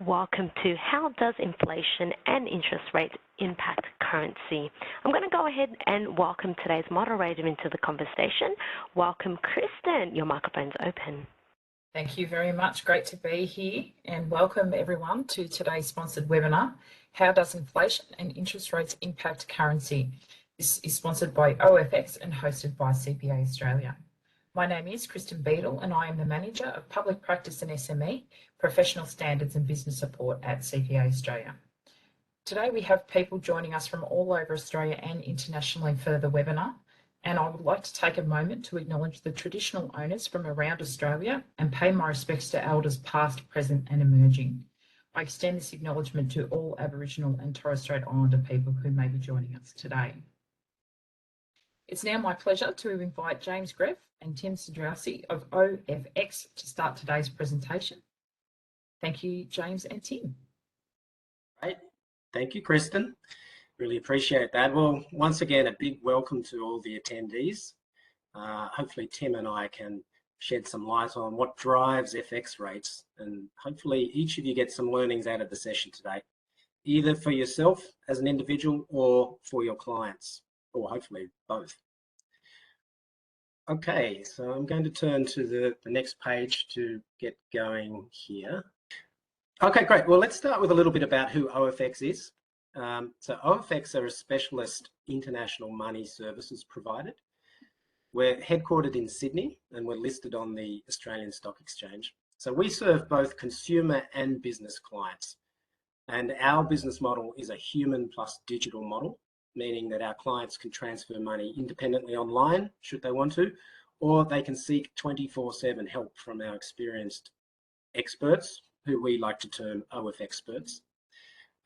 Welcome to How Does Inflation and Interest Rates Impact Currency? I'm going to go ahead and welcome today's moderator into the conversation. Welcome, Kristen. Your microphone's open. Thank you very much. Great to be here, and welcome everyone to today's sponsored webinar, How Does Inflation and Interest Rates Impact Currency? This is sponsored by OFX and hosted by CPA Australia. My name is Kristen Beadle and I am the Manager of Public Practice and SME, Professional Standards and Business Support at CPA Australia. Today we have people joining us from all over Australia and internationally for the webinar, and I would like to take a moment to acknowledge the traditional owners from around Australia and pay my respects to elders past, present and emerging. I extend this acknowledgement to all Aboriginal and Torres Strait Islander people who may be joining us today. It's now my pleasure to invite James Greff and Tim Sadrausi of OFX to start today's presentation. Thank you, James and Tim. Great. Thank you, Kristen. Really appreciate that. Well, once again, a big welcome to all the attendees. Hopefully Tim and I can shed some light on what drives FX rates, and hopefully each of you get some learnings out of the session today, either for yourself as an individual or for your clients, or hopefully both. Okay, so I'm going to turn to the next page to get going here. Okay, great. Well, let's start with a little bit about who OFX is. So OFX are a specialist international money services provider. We're headquartered in Sydney and we're listed on the Australian Stock Exchange. So we serve both consumer and business clients. And our business model is a human plus digital model, meaning that our clients can transfer money independently online, should they want to, or they can seek 24/7 help from our experienced experts, who we like to term OF experts.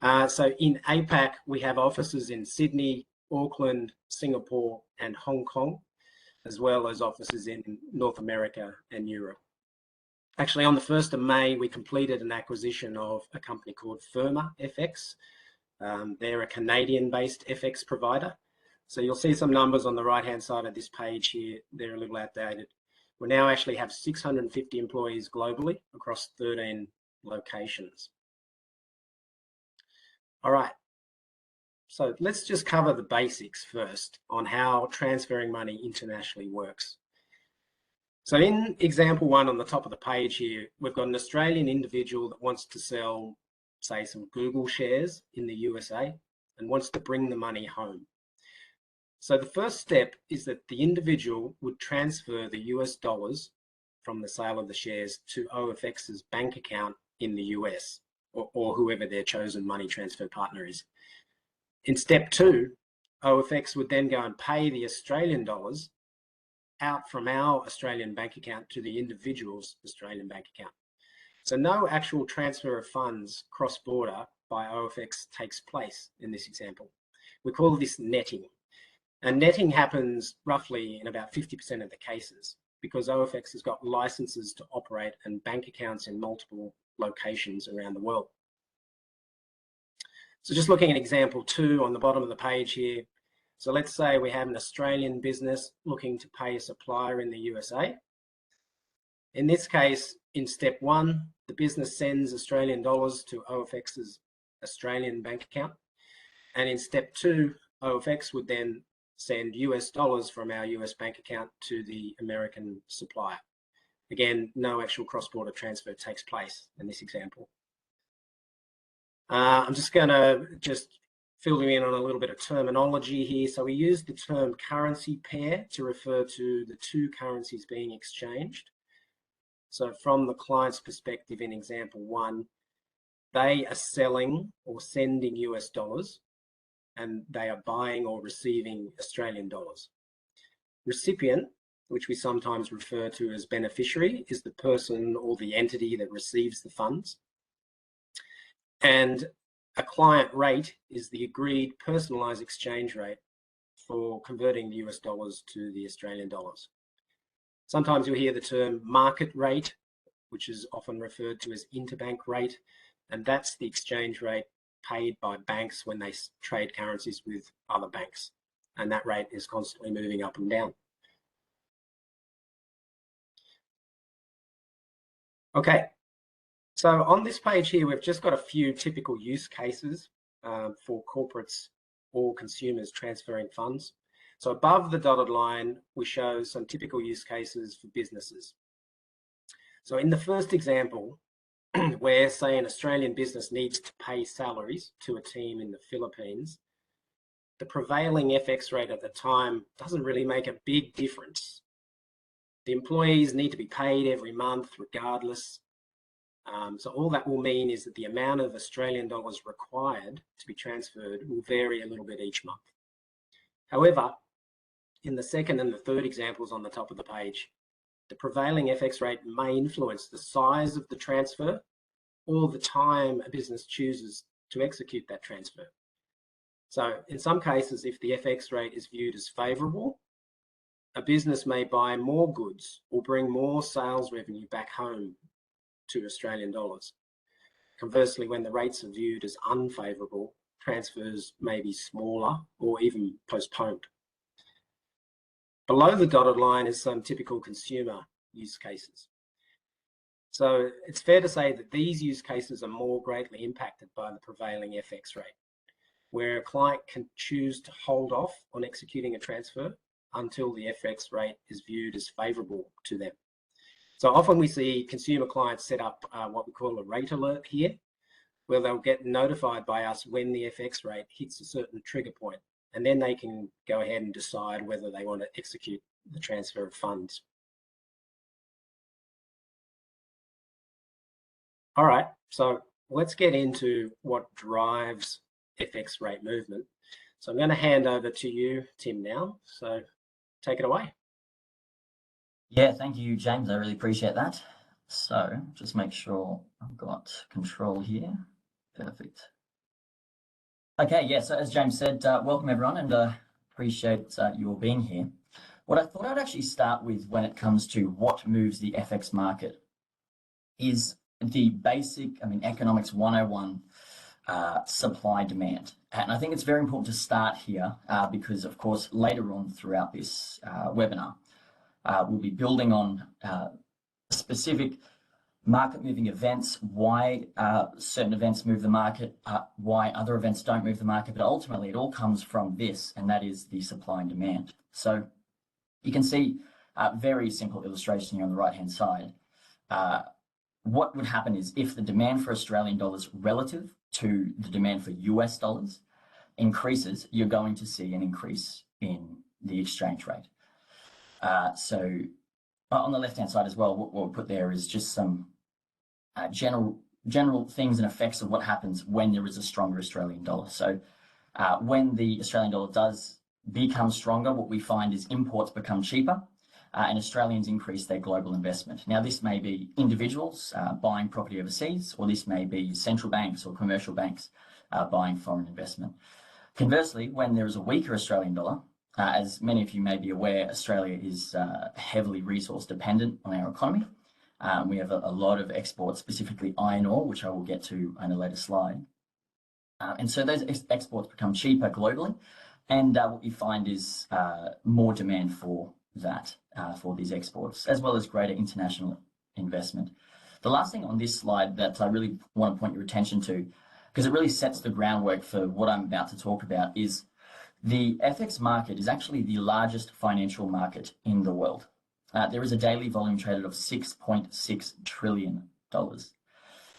So in APAC, we have offices in Sydney, Auckland, Singapore, and Hong Kong, as well as offices in North America and Europe. Actually, on the 1st of May, we completed an acquisition of a company called Firma FX. They're a Canadian-based FX provider. So you'll see some numbers on the right-hand side of this page here. They're a little outdated. We now actually have 650 employees globally across 13 locations. All right, so let's just cover the basics first on how transferring money internationally works. So in example 1 on the top of the page here, we've got an Australian individual that wants to sell, say, some Google shares in the USA and wants to bring the money home. So the first step is that the individual would transfer the US dollars from the sale of the shares to OFX's bank account in the US, or whoever their chosen money transfer partner is. In step 2, OFX would then go and pay the Australian dollars out from our Australian bank account to the individual's Australian bank account. So no actual transfer of funds cross-border by OFX takes place in this example. We call this netting. And netting happens roughly in about 50% of the cases because OFX has got licenses to operate and bank accounts in multiple locations around the world. So just looking at example 2 on the bottom of the page here. So let's say we have an Australian business looking to pay a supplier in the USA. In this case, in step 1, the business sends Australian dollars to OFX's Australian bank account. And in step 2, OFX would then send US dollars from our US bank account to the American supplier. Again, no actual cross-border transfer takes place in this example. I'm just going to fill you in on a little bit of terminology here. So we use the term currency pair to refer to the two currencies being exchanged. So from the client's perspective in example 1, they are selling or sending US dollars and they are buying or receiving Australian dollars. Recipient, which we sometimes refer to as beneficiary, is the person or the entity that receives the funds. And a client rate is the agreed personalised exchange rate for converting the US dollars to the Australian dollars. Sometimes you'll hear the term market rate, which is often referred to as interbank rate, and that's the exchange rate paid by banks when they trade currencies with other banks, and that rate is constantly moving up and down. Okay, So on this page here, we've just got a few typical use cases for corporates or consumers transferring funds. So above the dotted line, we show some typical use cases for businesses. So in the first example, where say an Australian business needs to pay salaries to a team in the Philippines, the prevailing FX rate at the time doesn't really make a big difference. The employees need to be paid every month regardless. So all that will mean is that the amount of Australian dollars required to be transferred will vary a little bit each month. However, in the second and the third examples on the top of the page, the prevailing FX rate may influence the size of the transfer or the time a business chooses to execute that transfer. So in some cases, if the FX rate is viewed as favourable, a business may buy more goods or bring more sales revenue back home to Australian dollars. Conversely, when the rates are viewed as unfavourable, transfers may be smaller or even postponed. Below the dotted line is some typical consumer use cases. So it's fair to say that these use cases are more greatly impacted by the prevailing FX rate, where a client can choose to hold off on executing a transfer until the FX rate is viewed as favourable to them. So often we see consumer clients set up what we call a rate alert here, where they'll get notified by us when the FX rate hits a certain trigger point, and then they can go ahead and decide whether they want to execute the transfer of funds. All right, so let's get into what drives FX rate movement. So I'm going to hand over to you, Tim, now. So take it away. Yeah, thank you, James. I really appreciate that. So just make sure I've got control here. Perfect. Okay, yeah, so as James said, welcome everyone, and appreciate you all being here. What I thought I'd actually start with when it comes to what moves the FX market is the basic, economics 101, supply demand. And I think it's very important to start here because, of course, later on throughout this webinar, we'll be building on specific market-moving events, why certain events move the market, why other events don't move the market, but ultimately it all comes from this, and that is the supply and demand. So you can see a very simple illustration here on the right-hand side. What would happen is if the demand for Australian dollars relative to the demand for US dollars increases, you're going to see an increase in the exchange rate. So on the left-hand side as well, what we'll put there is just some general things and effects of what happens when there is a stronger Australian dollar. So when the Australian dollar does become stronger, what we find is imports become cheaper and Australians increase their global investment. Now, this may be individuals buying property overseas, or this may be central banks or commercial banks buying foreign investment. Conversely, when there is a weaker Australian dollar, as many of you may be aware, Australia is heavily resource dependent on our economy. We have a lot of exports, specifically iron ore, which I will get to in a later slide. And so those exports become cheaper globally. And what you find is more demand for that, for these exports, as well as greater international investment. The last thing on this slide that I really want to point your attention to, because it really sets the groundwork for what I'm about to talk about, is the FX market is actually the largest financial market in the world. There is a daily volume traded of $6.6 trillion.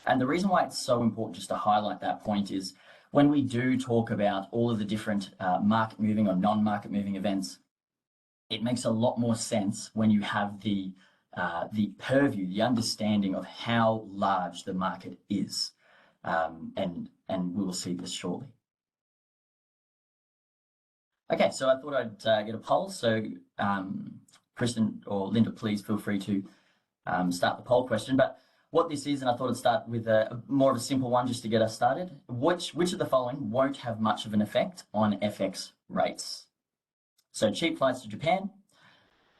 And the reason why it's so important just to highlight that point is when we do talk about all of the different market moving or non-market moving events, it makes a lot more sense when you have the purview, the understanding of how large the market is. And we will see this shortly. Okay, so I thought I'd get a poll. So Kristen or Linda, please feel free to start the poll question. But what this is, and I thought I'd start with more of a simple one just to get us started. Which of the following won't have much of an effect on FX rates? So cheap flights to Japan,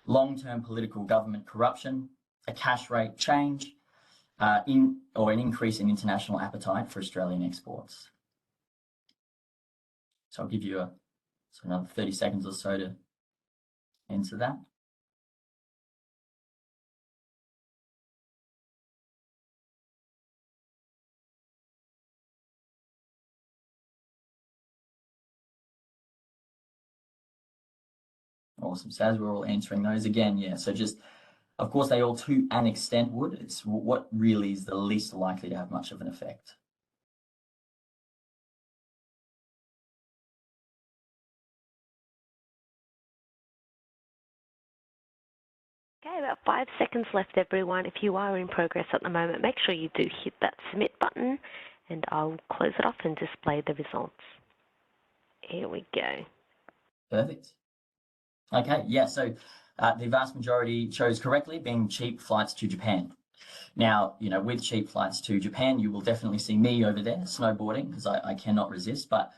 long-term political government corruption, a cash rate change, or an increase in international appetite for Australian exports. So I'll give you another 30 seconds or so to answer that. Awesome. So as we're all answering those again, yeah. So just, of course, they all to an extent would. It's what really is the least likely to have much of an effect. Okay, about 5 seconds left, everyone. If you are in progress at the moment, make sure you do hit that submit button, and I'll close it off and display the results. Here we go. Perfect. Okay, yeah, so the vast majority chose correctly, being cheap flights to Japan. Now, you know, with cheap flights to Japan, you will definitely see me over there snowboarding because I cannot resist, but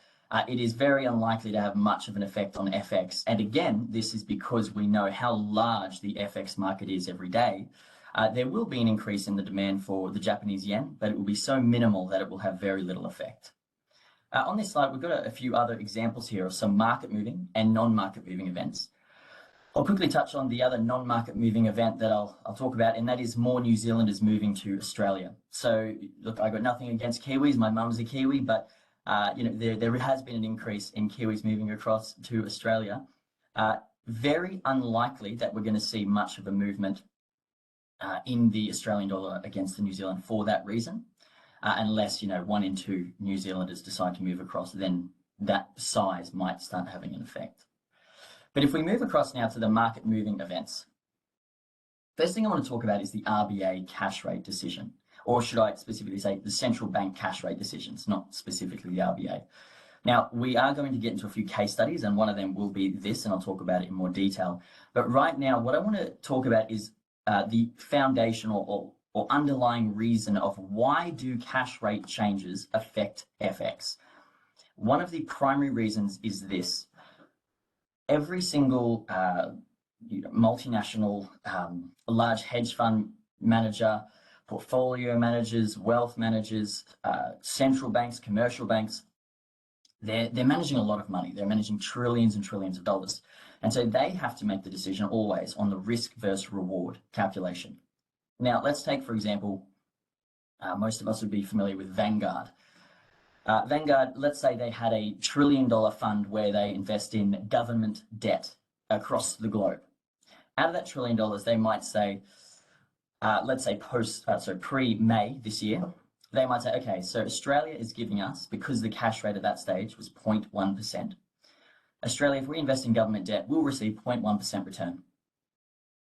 it is very unlikely to have much of an effect on FX. And again, this is because we know how large the FX market is every day. There will be an increase in the demand for the Japanese yen, but it will be so minimal that it will have very little effect. On this slide, we've got a few other examples here of some market moving and non-market moving events. I'll quickly touch on the other non-market moving event that I'll talk about, and that is more New Zealanders moving to Australia. So look, I got nothing against Kiwis. My mum's a Kiwi, but you know, there has been an increase in Kiwis moving across to Australia. Very unlikely that we're going to see much of a movement in the Australian dollar against the New Zealand for that reason, unless, you know, 1 in 2 New Zealanders decide to move across, then that size might start having an effect. But if we move across now to the market moving events, first thing I want to talk about is the RBA cash rate decision, or should I specifically say the central bank cash rate decisions, not specifically the RBA. Now, we are going to get into a few case studies, and one of them will be this, and I'll talk about it in more detail. But right now, what I want to talk about is the foundational or underlying reason of why do cash rate changes affect FX. One of the primary reasons is this. Every single multinational, large hedge fund manager, portfolio managers, wealth managers, central banks, commercial banks, they're managing a lot of money. They're managing trillions and trillions of dollars. And so they have to make the decision always on the risk versus reward calculation. Now, let's take, for example, most of us would be familiar with Vanguard. Vanguard, let's say they had $1 trillion fund where they invest in government debt across the globe. Out of that $1 trillion, they might say, let's say pre-May this year, they might say, okay, so Australia is giving us, because the cash rate at that stage was 0.1%, Australia, if we invest in government debt, we'll receive 0.1% return.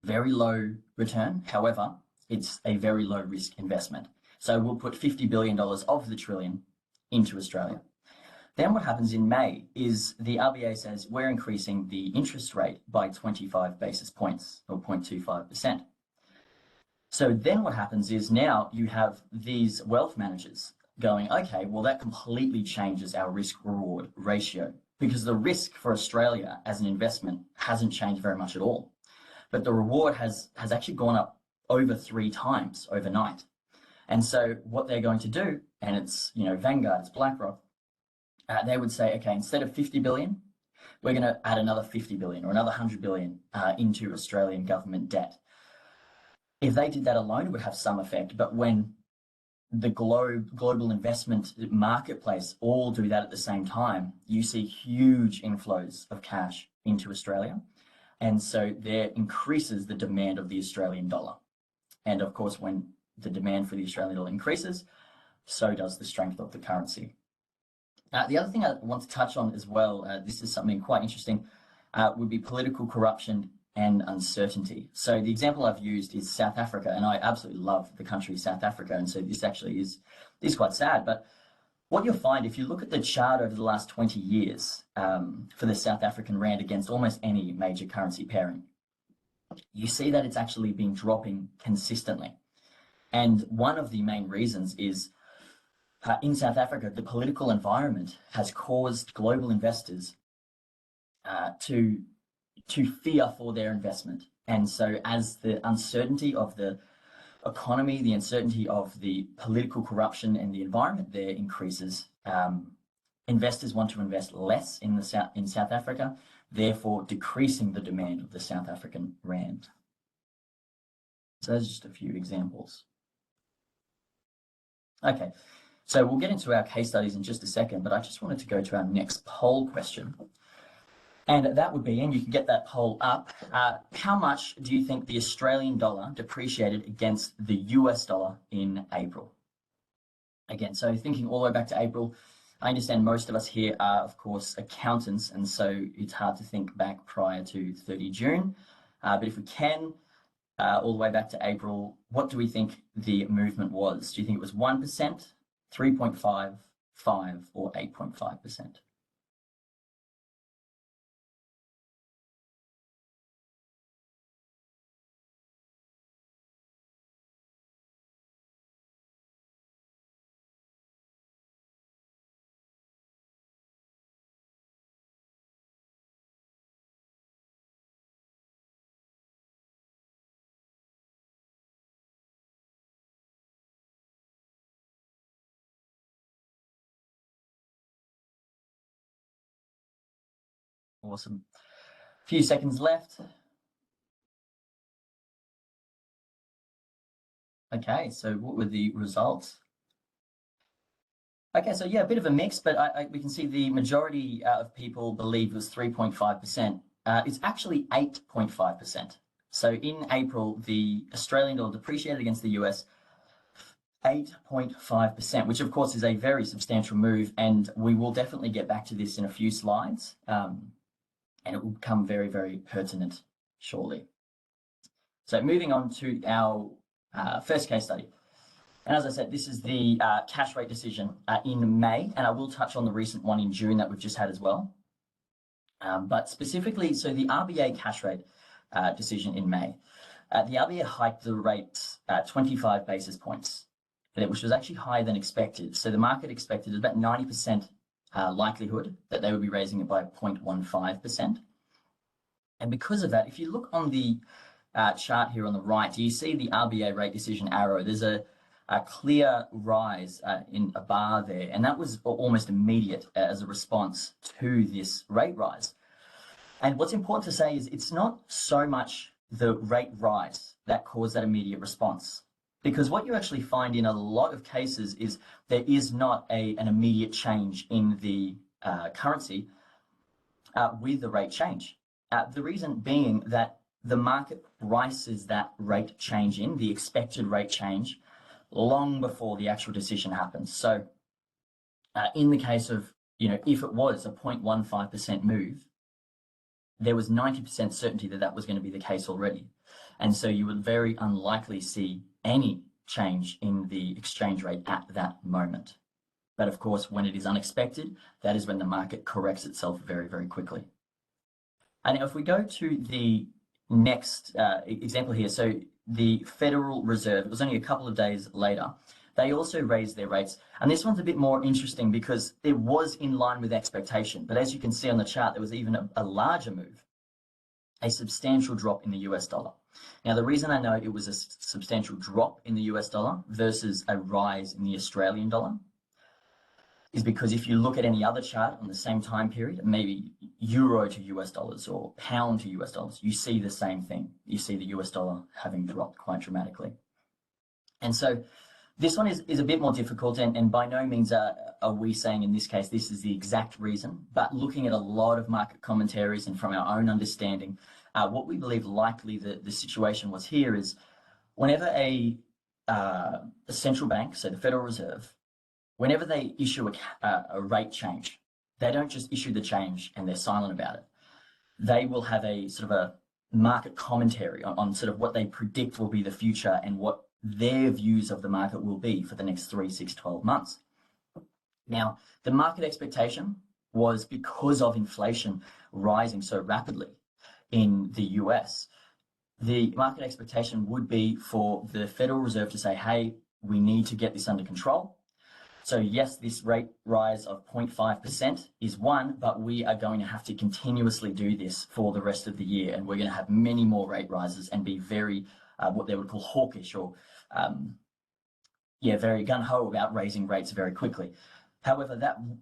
Very low return, however, it's a very low risk investment. So we'll put $50 billion of the trillion into Australia. Then what happens in May is the RBA says we're increasing the interest rate by 25 basis points, or 0.25%. So then what happens is now you have these wealth managers going, okay, well, that completely changes our risk reward ratio, because the risk for Australia as an investment hasn't changed very much at all. But the reward has actually gone up over 3 times overnight. And so what they're going to do, and it's, you know, Vanguard, it's BlackRock, they would say, okay, instead of 50 billion, we're going to add another 50 billion or another 100 billion into Australian government debt. If they did that alone, it would have some effect. But when the global investment marketplace all do that at the same time, you see huge inflows of cash into Australia. And so there increases the demand of the Australian dollar. And of course, when the demand for the Australian dollar increases, so does the strength of the currency. The other thing I want to touch on as well, this is something quite interesting, would be political corruption and uncertainty. So the example I've used is South Africa, and I absolutely love the country South Africa, and so this actually is quite sad. But what you'll find, if you look at the chart over the last 20 years for the South African rand against almost any major currency pairing, you see that it's actually been dropping consistently. And one of the main reasons is in South Africa, the political environment has caused global investors to fear for their investment. And so as the uncertainty of the economy, the uncertainty of the political corruption and the environment there increases, investors want to invest less in South Africa, therefore decreasing the demand of the South African rand. So those are just a few examples. Okay, so we'll get into our case studies in just a second, but I just wanted to go to our next poll question. And that would be, and you can get that poll up, how much do you think the Australian dollar depreciated against the US dollar in April? Again, so thinking all the way back to April, I understand most of us here are, of course, accountants, and so it's hard to think back prior to 30 June. But if we can, all the way back to April, what do we think the movement was? Do you think it was 1%, 3.5, 5, or 8.5%? Awesome. A few seconds left. Okay, so what were the results? Okay, so yeah, a bit of a mix, but we can see the majority of people believe it was 3.5%. It's actually 8.5%. So in April, the Australian dollar depreciated against the US 8.5%, which of course is a very substantial move, and we will definitely get back to this in a few slides, and it will become very, very pertinent shortly. So moving on to our first case study. And as I said, this is the cash rate decision in May, and I will touch on the recent one in June that we've just had as well. But specifically, so the RBA cash rate decision in May, the RBA hiked the rate 25 basis points, which was actually higher than expected. So the market expected about 90% likelihood that they would be raising it by 0.15%. And because of that, if you look on the chart here on the right, do you see the RBA rate decision arrow? There's a clear rise in a bar there, and that was almost immediate as a response to this rate rise. And what's important to say is it's not so much the rate rise that caused that immediate response, because what you actually find in a lot of cases is there is not an immediate change in the currency with the rate change. The reason being that the market prices that rate change in, the expected rate change, long before the actual decision happens. So in the case of, if it was a 0.15% move, there was 90% certainty that that was going to be the case already. And so you would very unlikely see any change in the exchange rate at that moment. But of course, when it is unexpected, that is when the market corrects itself very, very quickly. And if we go to the next example here, so the Federal Reserve, it was only a couple of days later, they also raised their rates. And this one's a bit more interesting because it was in line with expectation. But as you can see on the chart, there was even a larger move, a substantial drop in the US dollar. Now, the reason I know it was a substantial drop in the US dollar versus a rise in the Australian dollar is because if you look at any other chart on the same time period, maybe euro to US dollars or pound to US dollars, you see the same thing. You see the US dollar having dropped quite dramatically. And so this one is a bit more difficult, and by no means are we saying in this case this is the exact reason, but looking at a lot of market commentaries and from our own understanding, what we believe likely the situation was here is whenever a central bank, so the Federal Reserve, whenever they issue a rate change, they don't just issue the change and they're silent about it. They will have a sort of a market commentary on sort of what they predict will be the future and what their views of the market will be for the next 3, 6, 12 months. Now, the market expectation was because of inflation rising so rapidly in the US, the market expectation would be for the Federal Reserve to say, hey, we need to get this under control. So yes, this rate rise of 0.5% is one, but we are going to have to continuously do this for the rest of the year. And we're going to have many more rate rises and be very, what they would call hawkish or, very gung-ho about raising rates very quickly. However,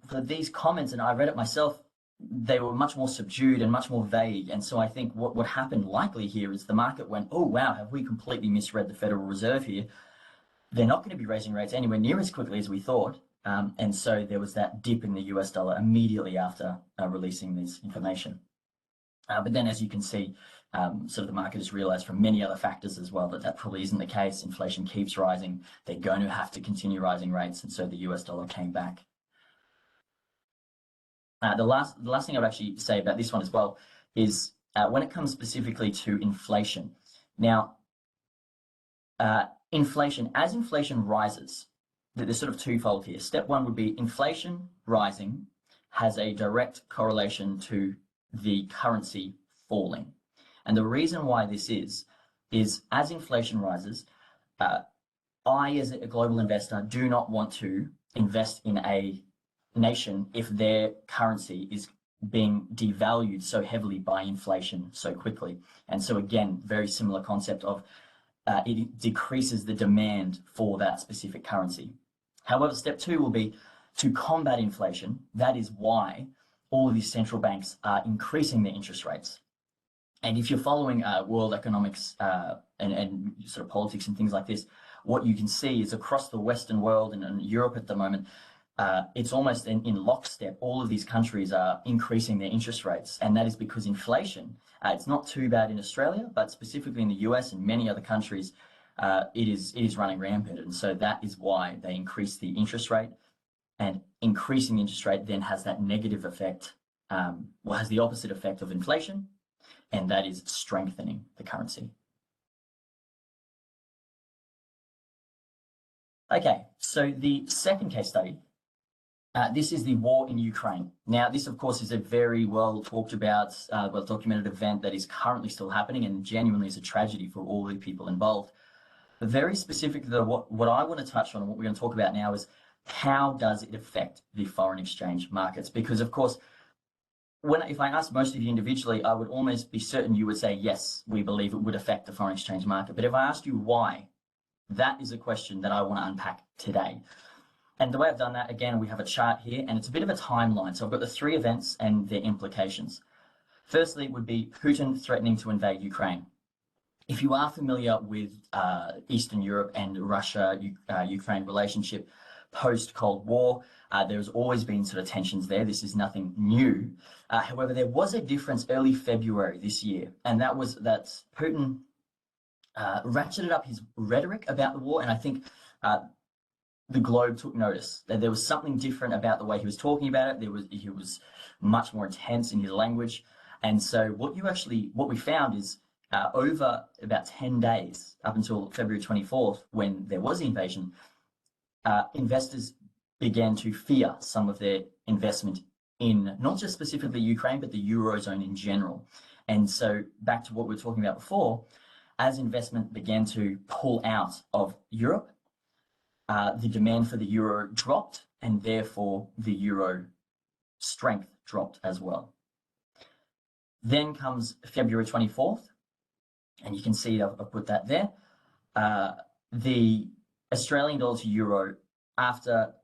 for these comments, and I read it myself, they were much more subdued and much more vague. And so I think what happened likely here is the market went, oh, wow, have we completely misread the Federal Reserve here? They're not going to be raising rates anywhere near as quickly as we thought. And so there was that dip in the US dollar immediately after releasing this information. But then, as you can see, sort of the market has realized from many other factors as well that that probably isn't the case. Inflation keeps rising. They're going to have to continue rising rates. And so the US dollar came back. The last thing I would actually say about this one as well is when it comes specifically to inflation. Now, inflation, as inflation rises, there's sort of twofold here. Step one would be inflation rising has a direct correlation to the currency falling. And the reason why this is as inflation rises, I, as a global investor, do not want to invest in a nation if their currency is being devalued so heavily by inflation so quickly. And so again, very similar concept of it decreases the demand for that specific currency. However, step two will be to combat inflation. That is why all of these central banks are increasing their interest rates. And if you're following world economics and sort of politics and things like this, what you can see is across the Western world and Europe at the moment, it's almost in lockstep. All of these countries are increasing their interest rates, and that is because inflation, it's not too bad in Australia, but specifically in the US and many other countries, it is running rampant. And so that is why they increase the interest rate, and increasing the interest rate then has that negative effect, has the opposite effect of inflation, and that is strengthening the currency. Okay, so the second case study, this is the war in Ukraine. Now, this, of course, is a very well talked about, well documented event that is currently still happening and genuinely is a tragedy for all the people involved. But very specifically, what I want to touch on and what we're going to talk about now is how does it affect the foreign exchange markets? Because, of course, if I asked most of you individually, I would almost be certain you would say, yes, we believe it would affect the foreign exchange market. But if I asked you why, that is a question that I want to unpack today. And the way I've done that, again, we have a chart here, and it's a bit of a timeline. So I've got the three events and their implications. Firstly, would be Putin threatening to invade Ukraine. If you are familiar with Eastern Europe and Russia-Ukraine relationship post-Cold War, there's always been sort of tensions there. This is nothing new. However, there was a difference early February this year, and that was that Putin ratcheted up his rhetoric about the war, and I think the globe took notice that there was something different about the way he was talking about it. He was much more intense in his language, and so what we found is over about 10 days up until February 24th, when there was the invasion, investors began to fear some of their investment in not just specifically Ukraine, but the Eurozone in general. And so back to what we were talking about before, as investment began to pull out of Europe, the demand for the euro dropped, and therefore the euro strength dropped as well. Then comes February 24th, and you can see I've put that there. The Australian dollar to euro, after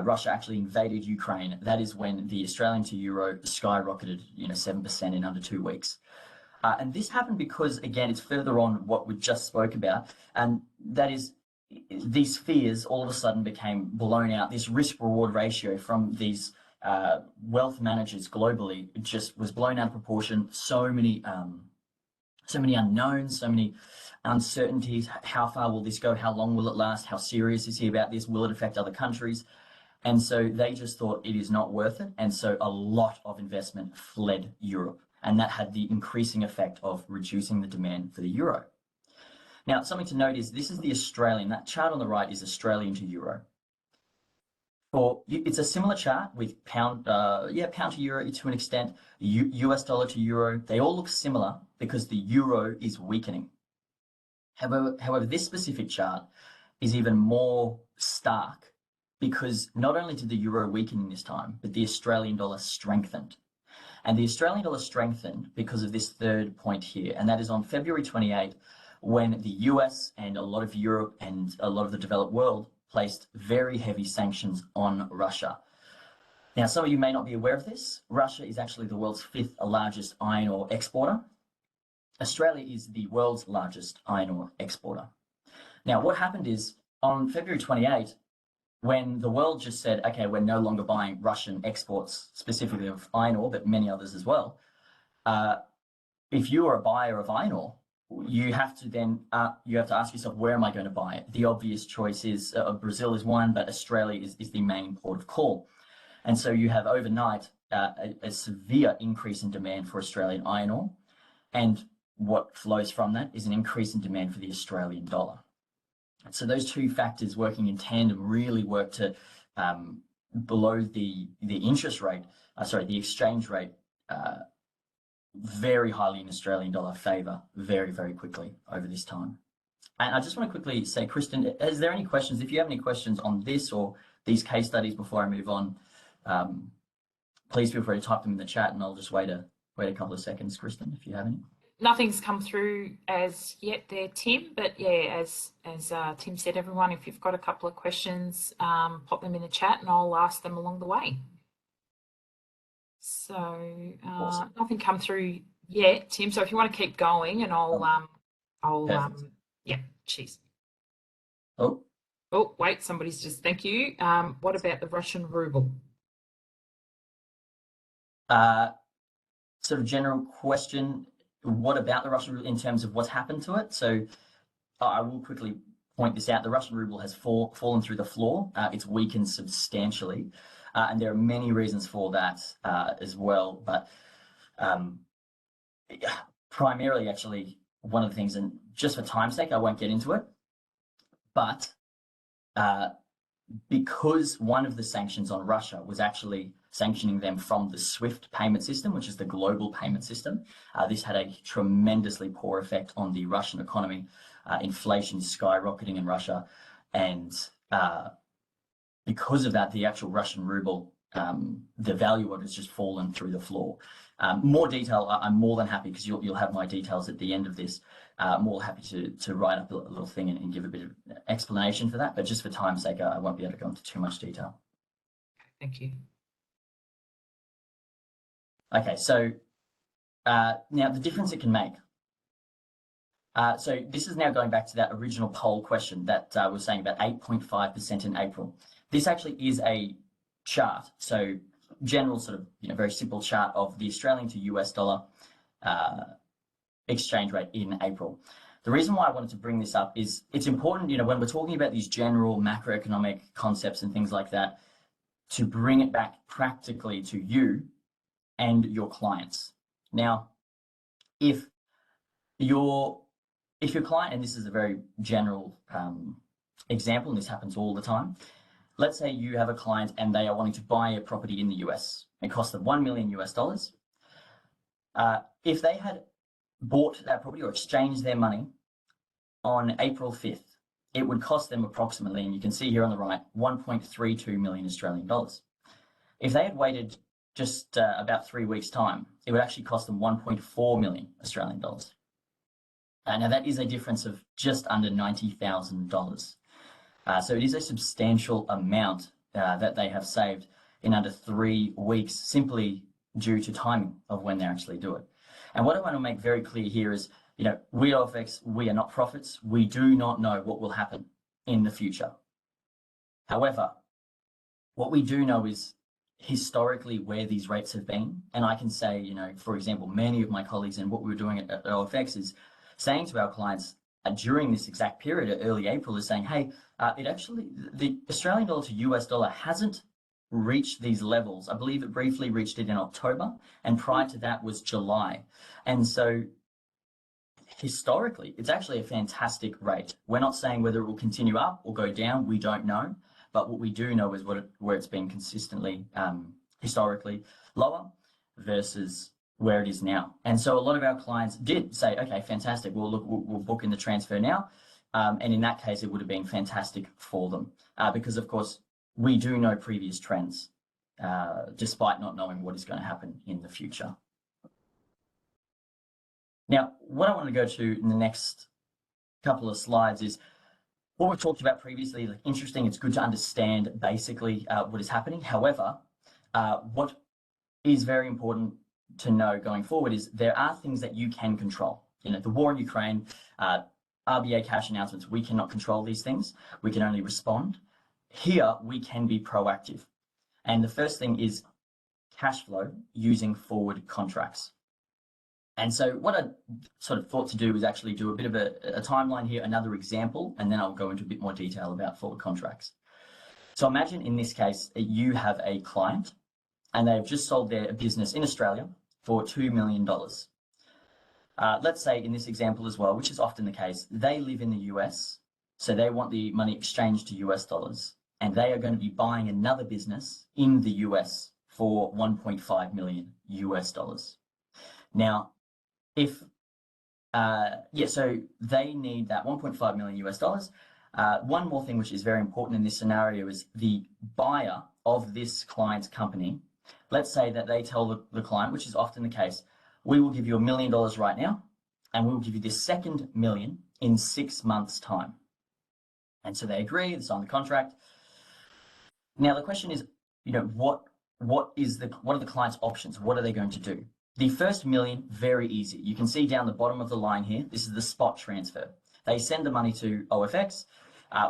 Russia actually invaded Ukraine, that is when the Australian to euro skyrocketed, 7% in under 2 weeks. And this happened because, again, it's further on what we just spoke about, and that is these fears all of a sudden became blown out. This risk-reward ratio from these wealth managers globally just was blown out of proportion. So many unknowns, so many uncertainties. How far will this go? How long will it last? How serious is he about this? Will it affect other countries? And so they just thought it is not worth it. And so a lot of investment fled Europe. And that had the increasing effect of reducing the demand for the euro. Now, something to note is this is the Australian. That chart on the right is Australian to euro. It's a similar chart with pound to euro to an extent, US dollar to euro. They all look similar because the euro is weakening. However, this specific chart is even more stark because not only did the euro weaken this time, but the Australian dollar strengthened. And the Australian dollar strengthened because of this third point here, and that is on February 28, when the US and a lot of Europe and a lot of the developed world placed very heavy sanctions on Russia. Now, some of you may not be aware of this. Russia is actually the world's 5th largest iron ore exporter. Australia is the world's largest iron ore exporter. Now, what happened is on February 28, when the world just said, okay, we're no longer buying Russian exports, specifically of iron ore, but many others as well, if you are a buyer of iron ore, you have to ask yourself, where am I going to buy it? The obvious choice is Brazil is one, but Australia is the main port of call. And so you have overnight a severe increase in demand for Australian iron ore. And what flows from that is an increase in demand for the Australian dollar. So those two factors working in tandem really work to below the interest rate, the exchange rate very highly in Australian dollar favour very, very quickly over this time. And I just want to quickly say, Kristen, is there any questions? If you have any questions on this or these case studies before I move on, please feel free to type them in the chat, and I'll just wait a couple of seconds, Kristen, if you have any. Nothing's come through as yet there, Tim, but yeah, as Tim said, everyone, if you've got a couple of questions, pop them in the chat and I'll ask them along the way. So Awesome. Nothing come through yet, Tim. So if you want to keep going, and yeah, cheers. Oh, wait, somebody's just, thank you. What about the Russian ruble? Sort of general question. What about the Russian ruble in terms of what's happened to it? So I will quickly point this out. The Russian ruble has fallen through the floor. It's weakened substantially. And there are many reasons for that as well. But primarily, actually, one of the things, and just for time's sake, I won't get into it, but because one of the sanctions on Russia was actually sanctioning them from the SWIFT payment system, which is the global payment system, this had a tremendously poor effect on the Russian economy. Inflation is skyrocketing in Russia, and because of that, the actual Russian ruble, the value of it has just fallen through the floor. More detail, I'm more than happy, because you'll have my details at the end of this. More happy to write up a little thing and give a bit of explanation for that, but just for time's sake, I won't be able to go into too much detail. Thank you. Okay, so now the difference it can make. So this is now going back to that original poll question that was saying about 8.5% in April. This actually is a chart, so general sort of very simple chart of the Australian to US dollar exchange rate in April. The reason why I wanted to bring this up is it's important, when we're talking about these general macroeconomic concepts and things like that, to bring it back practically to you and your clients. Now, if your client, and this is a very general example, and this happens all the time, let's say you have a client and they are wanting to buy a property in the US. It costs them $1 million US. If they had bought that property or exchanged their money on April 5th, it would cost them approximately, and you can see here on the right, 1.32 million Australian dollars. If they had waited just about 3 weeks' time, it would actually cost them 1.4 million Australian dollars. Now that is a difference of just under $90,000. So it is a substantial amount that they have saved in under 3 weeks, simply due to timing of when they actually do it. And what I want to make very clear here is, we at OFX, we are not prophets. We do not know what will happen in the future. However, what we do know is historically where these rates have been. And I can say, for example, many of my colleagues and what we were doing at OFX is saying to our clients during this exact period, early April, is saying, hey, the Australian dollar to US dollar hasn't reached these levels. I believe it briefly reached it in October, and prior to that was July. And so historically, it's actually a fantastic rate. We're not saying whether it will continue up or go down. We don't know. But what we do know is where it's been consistently, historically lower versus where it is now. And so a lot of our clients did say, okay, fantastic. Well, look, we'll book in the transfer now. And in that case, it would have been fantastic for them because, of course, we do know previous trends, despite not knowing what is going to happen in the future. Now, what I want to go to in the next couple of slides is what we've talked about previously. Like, interesting, it's good to understand basically what is happening. However, what is very important to know going forward is there are things that you can control. The war in Ukraine, RBA cash announcements, we cannot control these things. We can only respond. Here, we can be proactive. And the first thing is cash flow using forward contracts. And so what I sort of thought to do is actually do a bit of a timeline here, another example, and then I'll go into a bit more detail about forward contracts. So imagine in this case, you have a client and they've just sold their business in Australia for $2 million. Let's say in this example as well, which is often the case, they live in the US, so they want the money exchanged to US dollars, and they are going to be buying another business in the US for 1.5 million US dollars. Now, if, so they need that 1.5 million US dollars. One more thing which is very important in this scenario is the buyer of this client's company. Let's say that they tell the client, which is often the case, we will give you $1 million right now, and we will give you this second million in 6 months' time. And so they agree, they sign the contract. Now the question is, what are the client's options? What are they going to do? The first million, very easy. You can see down the bottom of the line here, this is the spot transfer. They send the money to OFX.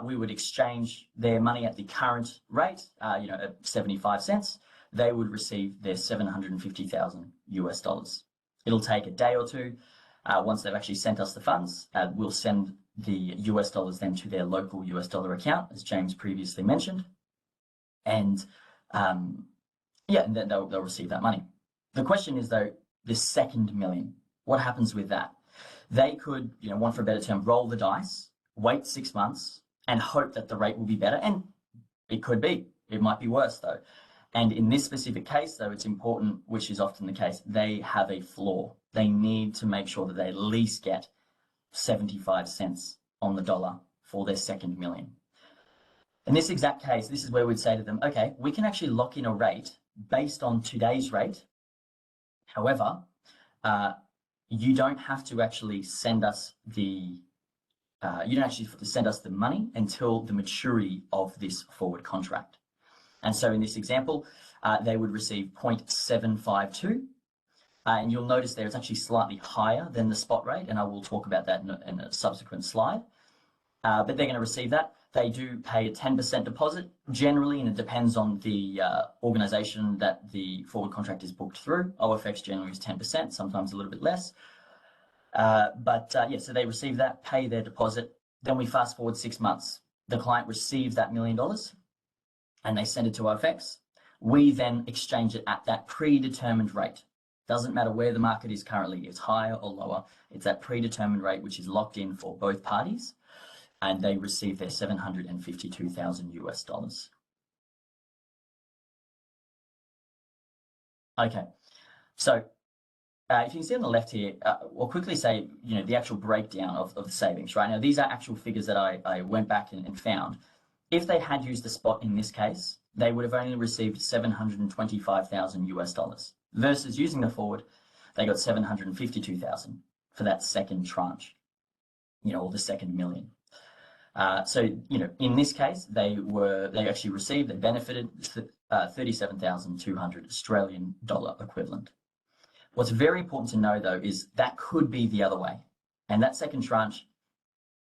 We would exchange their money at the current rate, at 75 cents. They would receive their 750,000 US dollars. It'll take a day or two. Once they've actually sent us the funds, we'll send the US dollars then to their local US dollar account, as James previously mentioned. And and then they'll receive that money. The question is though, the second million, what happens with that? They could, want for a better term, roll the dice, wait 6 months and hope that the rate will be better. And it could be, it might be worse though. And in this specific case though, it's important, which is often the case, they have a floor. They need to make sure that they at least get 75 cents on the dollar for their second million. In this exact case, this is where we'd say to them, okay, we can actually lock in a rate based on today's rate. However, you don't have to actually send us the money until the maturity of this forward contract. And so in this example, they would receive 0.752. And you'll notice there it's actually slightly higher than the spot rate, and I will talk about that in a subsequent slide. But they're going to receive that. They do pay a 10% deposit generally, and it depends on the organization that the forward contract is booked through. OFX generally is 10%, sometimes a little bit less. So they receive that, pay their deposit. Then we fast forward 6 months. The client receives that $1 million and they send it to OFX. We then exchange it at that predetermined rate. Doesn't matter where the market is currently, it's higher or lower. It's that predetermined rate, which is locked in for both parties. And they receive their 752,000 US dollars. Okay, so if you can see on the left here, we'll quickly say, the actual breakdown of the savings, right? Now, these are actual figures that I went back and found. If they had used the spot in this case, they would have only received 725,000 US dollars versus using the forward, they got 752,000 for that second tranche, or the second million. In this case, they benefited 37,200 Australian dollar equivalent. What's very important to know though, is that could be the other way. And that second tranche,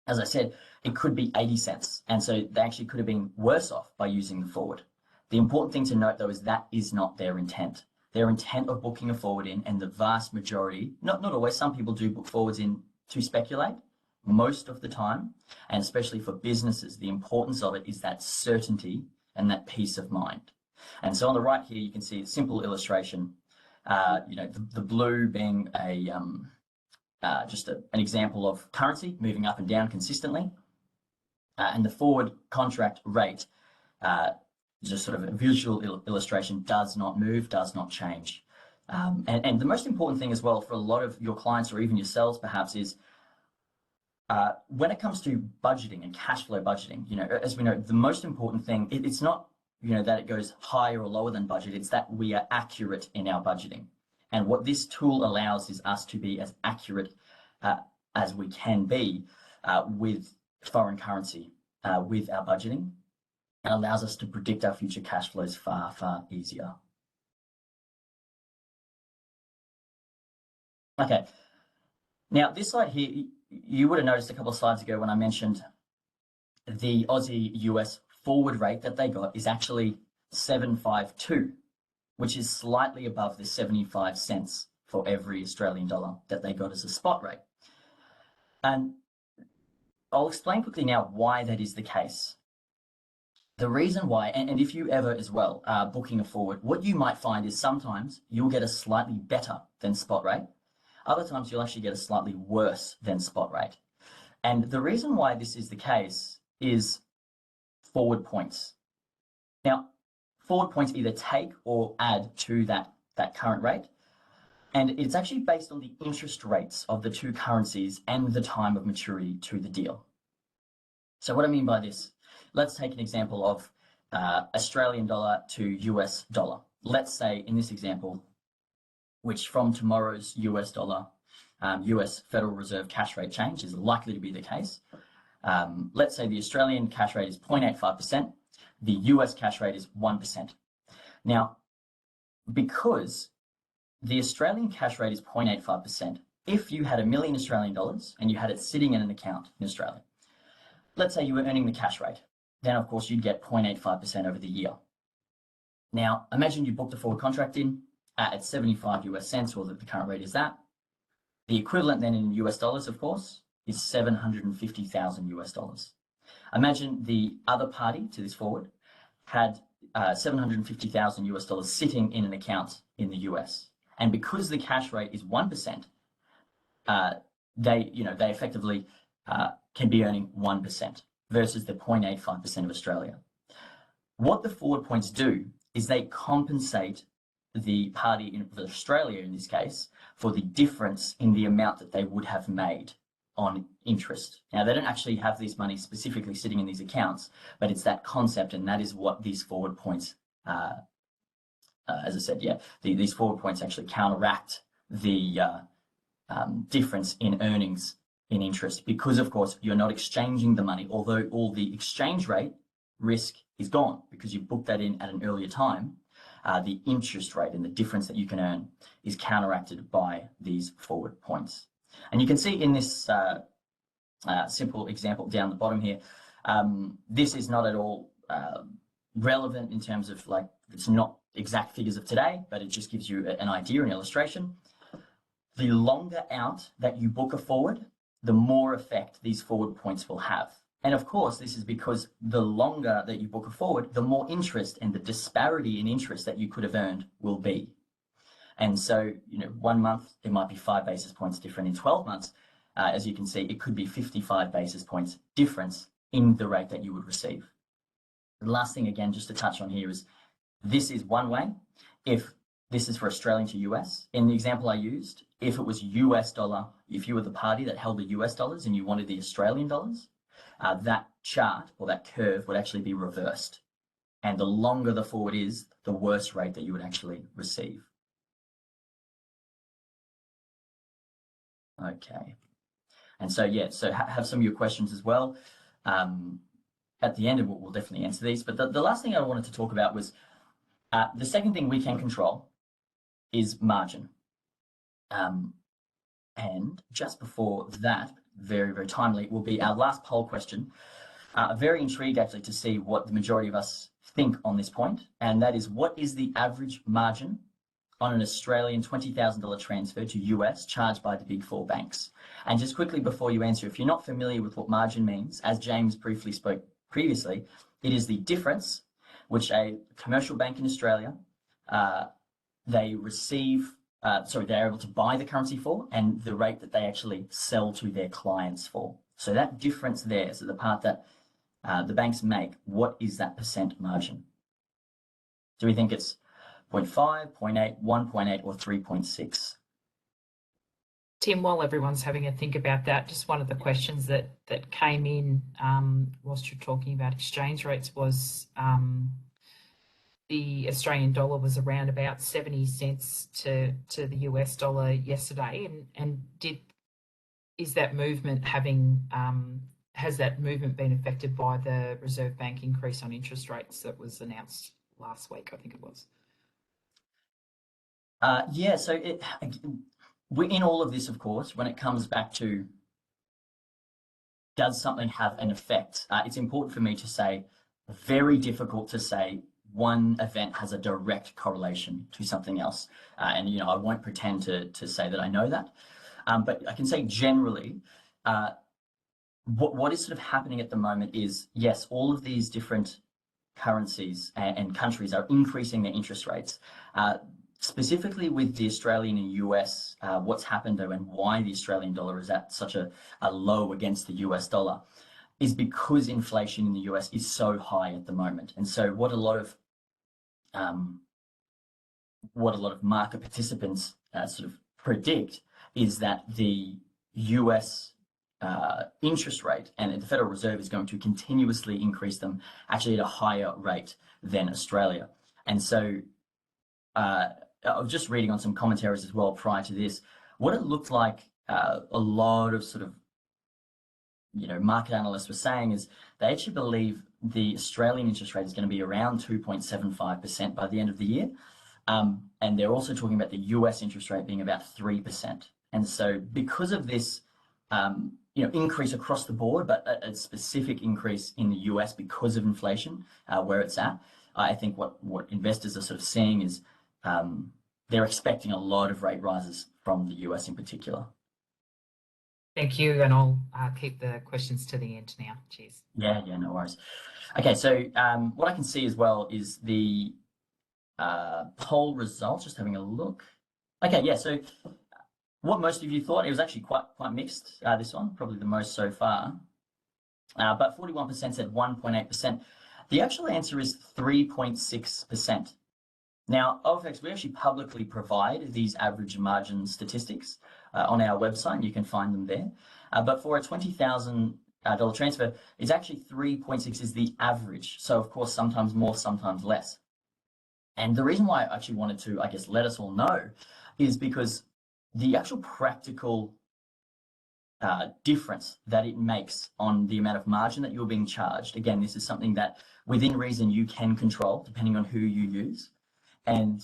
as I said, it could be 80 cents. And so they actually could have been worse off by using the forward. The important thing to note though, is that is not their intent. Their intent of booking a forward in, and the vast majority, not always, some people do book forwards in to speculate. Most of the time, and especially for businesses, the importance of it is that certainty and that peace of mind. And so on the right here, you can see a simple illustration, the blue being an example of currency moving up and down consistently, and the forward contract rate, just sort of a visual illustration, does not move, does not change. And the most important thing as well for a lot of your clients, or even yourselves perhaps, is when it comes to budgeting and cash flow budgeting, as we know, the most important thing, it's not, that it goes higher or lower than budget, it's that we are accurate in our budgeting. And what this tool allows is us to be as accurate as we can be with foreign currency, with our budgeting, and allows us to predict our future cash flows far, far easier. Okay, now this slide here, you would have noticed a couple of slides ago when I mentioned the Aussie US forward rate that they got is actually 752, which is slightly above the 75 cents for every Australian dollar that they got as a spot rate. And I'll explain quickly now why that is the case. The reason why, and if you ever as well are booking a forward, what you might find is sometimes you'll get a slightly better than spot rate. Other times you'll actually get a slightly worse than spot rate. And the reason why this is the case is forward points. Now, forward points either take or add to that current rate. And it's actually based on the interest rates of the two currencies and the time of maturity to the deal. So what I mean by this, let's take an example of Australian dollar to US dollar. Let's say in this example, which from tomorrow's US dollar, US Federal Reserve cash rate change is likely to be the case. Let's say the Australian cash rate is 0.85%, the US cash rate is 1%. Now, because the Australian cash rate is 0.85%, if you had $1 million Australian dollars and you had it sitting in an account in Australia, let's say you were earning the cash rate, then of course you'd get 0.85% over the year. Now, imagine you booked a forward contract in at 75 US cents, or that the current rate is that. The equivalent then in US dollars, of course, is 750,000 US dollars. Imagine the other party to this forward had 750,000 US dollars sitting in an account in the US. And because the cash rate is 1%, they effectively can be earning 1% versus the 0.85% of Australia. What the forward points do is they compensate the party in Australia, in this case, for the difference in the amount that they would have made on interest. Now, they don't actually have this money specifically sitting in these accounts, but it's that concept, and that is what these forward points, as I said, these forward points actually counteract the difference in earnings in interest, because of course you're not exchanging the money, although all the exchange rate risk is gone because you booked that in at an earlier time. The interest rate and the difference that you can earn is counteracted by these forward points. And you can see in this simple example down the bottom here, this is not at all relevant in terms of, like, it's not exact figures of today, but it just gives you an idea, an illustration. The longer out that you book a forward, the more effect these forward points will have. And of course, this is because the longer that you book a forward, the more interest and the disparity in interest that you could have earned will be. And so, 1 month, it might be 5 basis points different. In 12 months, as you can see, it could be 55 basis points difference in the rate that you would receive. The last thing, again, just to touch on here is, this is one way. If this is for Australian to US, in the example I used, if it was US dollar, if you were the party that held the US dollars and you wanted the Australian dollars, that chart or that curve would actually be reversed. And the longer the forward is, the worse rate that you would actually receive. Okay. And so, have some of your questions as well. At the end, we'll definitely answer these. But the last thing I wanted to talk about was the second thing we can control is margin. And just before that, very, very timely, will be our last poll question. Very intrigued actually to see what the majority of us think on this point. And that is, what is the average margin on an Australian $20,000 transfer to US charged by the big four banks? And just quickly before you answer, if you're not familiar with what margin means, as James briefly spoke previously, it is the difference which a commercial bank in Australia, they receive, they're able to buy the currency for, and the rate that they actually sell to their clients for. So that difference there, so the part that the banks make, what is that percent margin? Do we think it's 0.5, 0.8, 1.8, or 3.6? Tim, while everyone's having a think about that, just one of the questions that came in whilst you're talking about exchange rates was the Australian dollar was around about 70 cents to the US dollar yesterday, and is that movement has that movement been affected by the Reserve Bank increase on interest rates that was announced last week, I think it was? So in all of this, of course, when it comes back to does something have an effect, it's important for me to say, very difficult to say one event has a direct correlation to something else. And, I won't pretend to say that I know that. But I can say generally, what is sort of happening at the moment is, yes, all of these different currencies and countries are increasing their interest rates. Specifically with the Australian and US, what's happened though and why the Australian dollar is at such a low against the US dollar is because inflation in the US is so high at the moment. And so what a lot of market participants sort of predict is that the US interest rate and the Federal Reserve is going to continuously increase them actually at a higher rate than Australia. And so I was just reading on some commentaries as well prior to this, what it looked like a lot of sort of, market analysts were saying is they actually believe the Australian interest rate is going to be around 2.75% by the end of the year. And they're also talking about the US interest rate being about 3%. And so because of this, increase across the board, but a specific increase in the US because of inflation, where it's at, I think what investors are sort of seeing is they're expecting a lot of rate rises from the US in particular. Thank you, and I'll keep the questions to the end now. Cheers. Yeah, no worries. Okay, so what I can see as well is the poll results, just having a look. Okay, yeah, so what most of you thought, it was actually quite mixed, this one, probably the most so far. But 41% said 1.8%. The actual answer is 3.6%. Now, OFX, we actually publicly provide these average margin statistics on our website, and you can find them there. But for a $20,000 transfer, it's actually 3.6 is the average. So, of course, sometimes more, sometimes less. And the reason why I actually wanted to, let us all know is because the actual practical difference that it makes on the amount of margin that you're being charged. Again, this is something that within reason you can control depending on who you use. And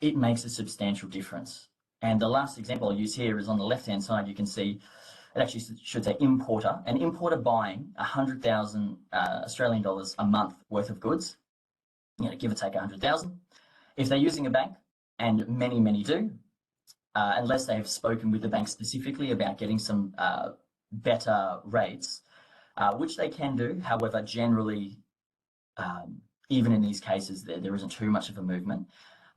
it makes a substantial difference. And the last example I'll use here is on the left-hand side, you can see it actually should say importer. An importer buying 100,000 Australian dollars a month worth of goods, give or take 100,000. If they're using a bank, and many do, unless they have spoken with the bank specifically about getting some better rates, which they can do. However, generally, even in these cases, there isn't too much of a movement.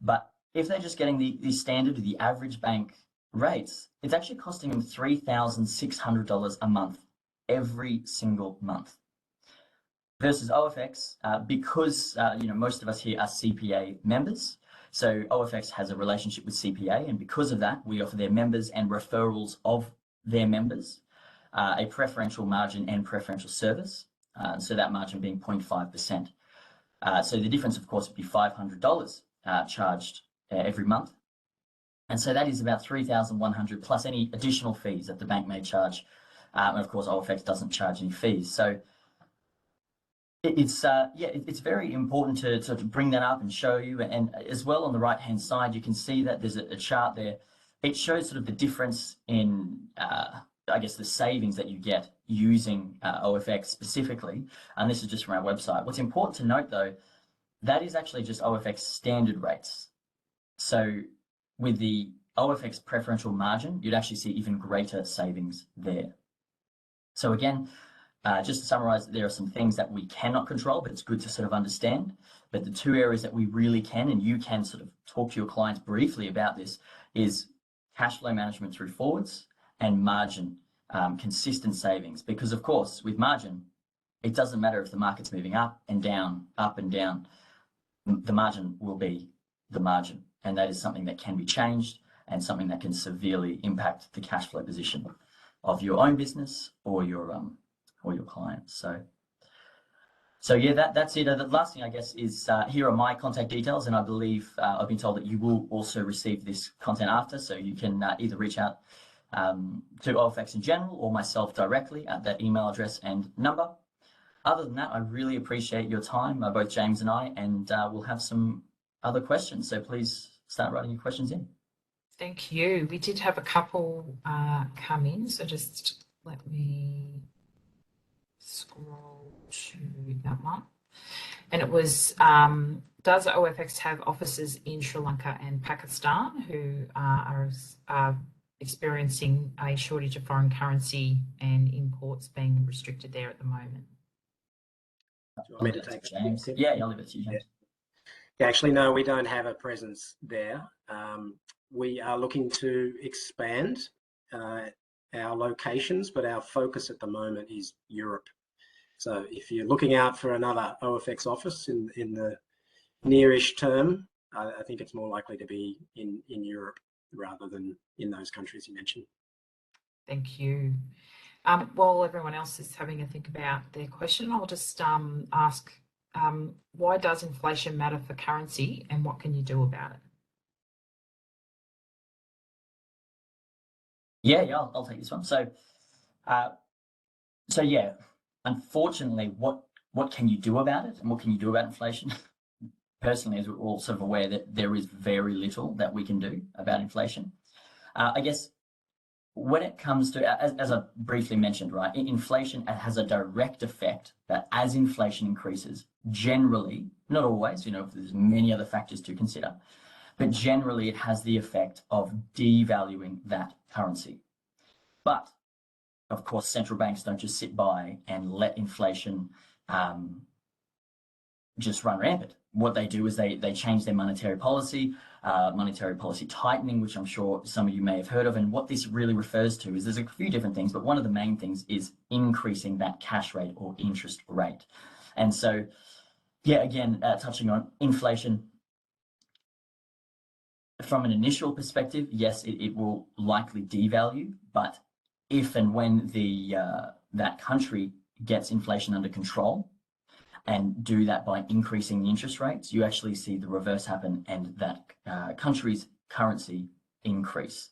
But if they're just getting the standard or the average bank rates, it's actually costing them $3,600 a month, every single month. Versus OFX, because most of us here are CPA members. So OFX has a relationship with CPA, and because of that, we offer their members and referrals of their members a preferential margin and preferential service. So that margin being 0.5%. So the difference, of course, would be $500 charged every month. And so that is about $3,100 plus any additional fees that the bank may charge. And of course, OFX doesn't charge any fees. So it's very important to sort of bring that up and show you. And as well on the right-hand side, you can see that there's a chart there. It shows sort of the difference in, the savings that you get using OFX specifically. And this is just from our website. What's important to note, though, that is actually just OFX standard rates. So with the OFX preferential margin, you'd actually see even greater savings there. So again, just to summarize, there are some things that we cannot control, but it's good to sort of understand. But the two areas that we really can, and you can sort of talk to your clients briefly about this, is cash flow management through forwards and margin, consistent savings. Because of course, with margin, it doesn't matter if the market's moving up and down, the margin will be the margin. And that is something that can be changed and something that can severely impact the cash flow position of your own business or your clients. So yeah, that's it. The last thing, I guess, is here are my contact details, and I believe I've been told that you will also receive this content after, so you can either reach out to OFX in general or myself directly at that email address and number. Other than that, I really appreciate your time, both James and I, and we'll have some other questions. So please start writing your questions in. Thank you. We did have a couple come in, so just let me scroll to that one. And it was, does OFX have offices in Sri Lanka and Pakistan who are experiencing a shortage of foreign currency and imports being restricted there at the moment? Do you want me to take James? that? Yeah, I'll leave it to you, James. Yeah, actually, no, we don't have a presence there. We are looking to expand our locations, but our focus at the moment is Europe. So if you're looking out for another OFX office in the nearish term, I think it's more likely to be in Europe rather than in those countries you mentioned. Thank you. While everyone else is having a think about their question, I'll just ask, why does inflation matter for currency and what can you do about it? Yeah, I'll take this one. So yeah, unfortunately, what can you do about it and what can you do about inflation? Personally, as we're all sort of aware that there is very little that we can do about inflation. I guess when it comes to, as I briefly mentioned, right, inflation has a direct effect that as inflation increases, generally, not always, there's many other factors to consider, but generally it has the effect of devaluing that currency. But of course, central banks don't just sit by and let inflation just run rampant. What they do is they change their monetary policy tightening, which I'm sure some of you may have heard of. And what this really refers to is there's a few different things, but one of the main things is increasing that cash rate or interest rate. And so, yeah, again, touching on inflation, from an initial perspective, yes, it will likely devalue, but if and when that country gets inflation under control and do that by increasing the interest rates, you actually see the reverse happen and that country's currency increase.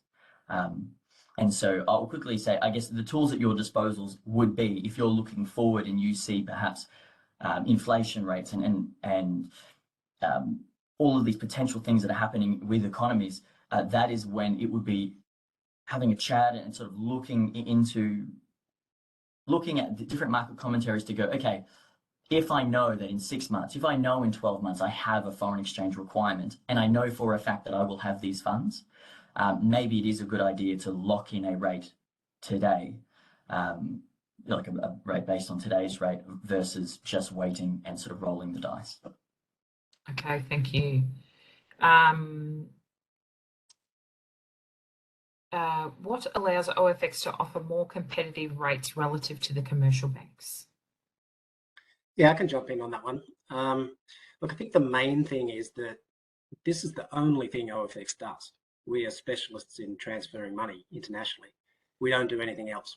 And so I'll quickly say, I guess the tools at your disposals would be, if you're looking forward and you see perhaps inflation rates and all of these potential things that are happening with economies, that is when it would be having a chat and sort of looking at the different market commentaries to go, okay, if I know that in 6 months, if I know in 12 months I have a foreign exchange requirement and I know for a fact that I will have these funds, maybe it is a good idea to lock in a rate today, like a rate based on today's rate versus just waiting and sort of rolling the dice. Okay, thank you. What allows OFX to offer more competitive rates relative to the commercial banks? Yeah, I can jump in on that one. Look, I think the main thing is that this is the only thing OFX does. We are specialists in transferring money internationally. We don't do anything else.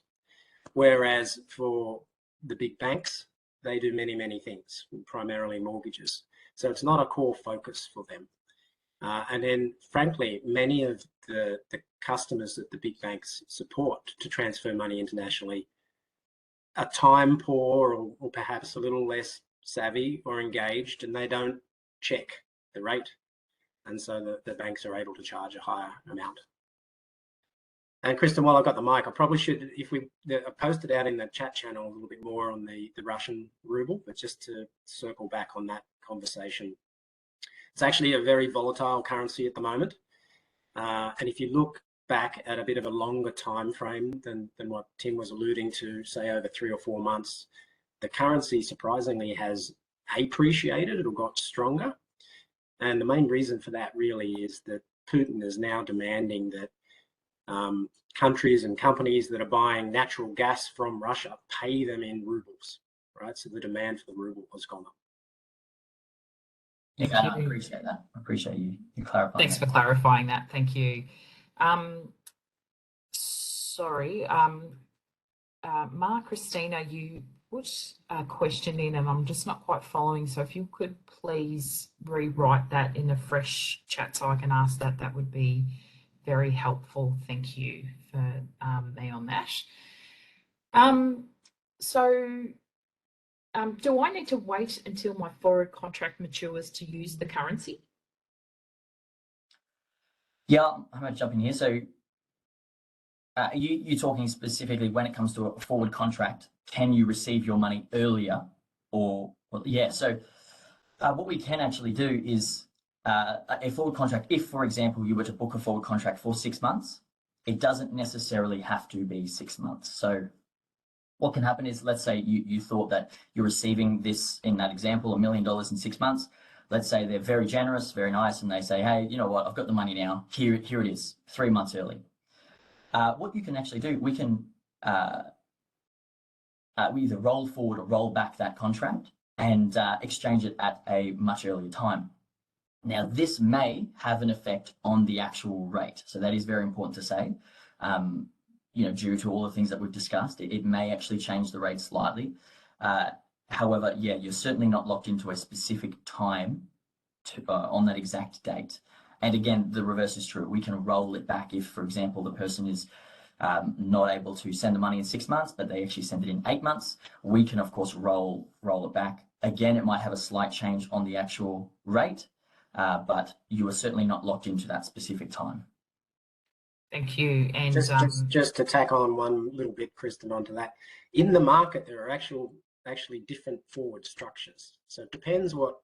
Whereas for the big banks, they do many, many things, primarily mortgages. So it's not a core focus for them. And then, frankly, many of the customers that the big banks support to transfer money internationally are time poor or perhaps a little less savvy or engaged, and they don't check the rate. And so the banks are able to charge a higher amount. And Kristen, while I've got the mic, I probably should, I posted out in the chat channel a little bit more on the Russian ruble, but just to circle back on that conversation. It's actually a very volatile currency at the moment. And if you look back at a bit of a longer time frame than what Tim was alluding to, say over 3 or 4 months, the currency surprisingly has appreciated or got stronger. And the main reason for that really is that Putin is now demanding that countries and companies that are buying natural gas from Russia pay them in rubles, right? So the demand for the ruble has gone up. Yeah, I appreciate that. I appreciate you clarifying. Thanks for clarifying that. Thank you. Sorry, Christina, you put a question in and I'm just not quite following. So if you could please rewrite that in a fresh chat so I can ask that, that would be very helpful. Thank you for me on that. Do I need to wait until my forward contract matures to use the currency? Yeah, I'm going to jump in here. So you talking specifically when it comes to a forward contract, can you receive your money earlier or yeah, so What we can actually do is a forward contract. If, for example, you were to book a forward contract for 6 months, it doesn't necessarily have to be 6 months. So what can happen is, let's say you thought that you're receiving this, in that example, $1 million in 6 months. Let's say they're very generous, very nice, and they say, hey, you know what, I've got the money now. Here it is, 3 months early. What you can actually do, we can we either roll forward or roll back that contract and exchange it at a much earlier time. Now, this may have an effect on the actual rate. So that is very important to say. Due to all the things that we've discussed, it may actually change the rate slightly. However, yeah, you're certainly not locked into a specific time on that exact date. And again, the reverse is true. We can roll it back if, for example, the person is not able to send the money in 6 months, but they actually send it in 8 months. We can, of course, roll it back. Again, it might have a slight change on the actual rate, but you are certainly not locked into that specific time. Thank you. And just to tack on one little bit, Kristen, onto that. In the market, there are actually different forward structures. So it depends what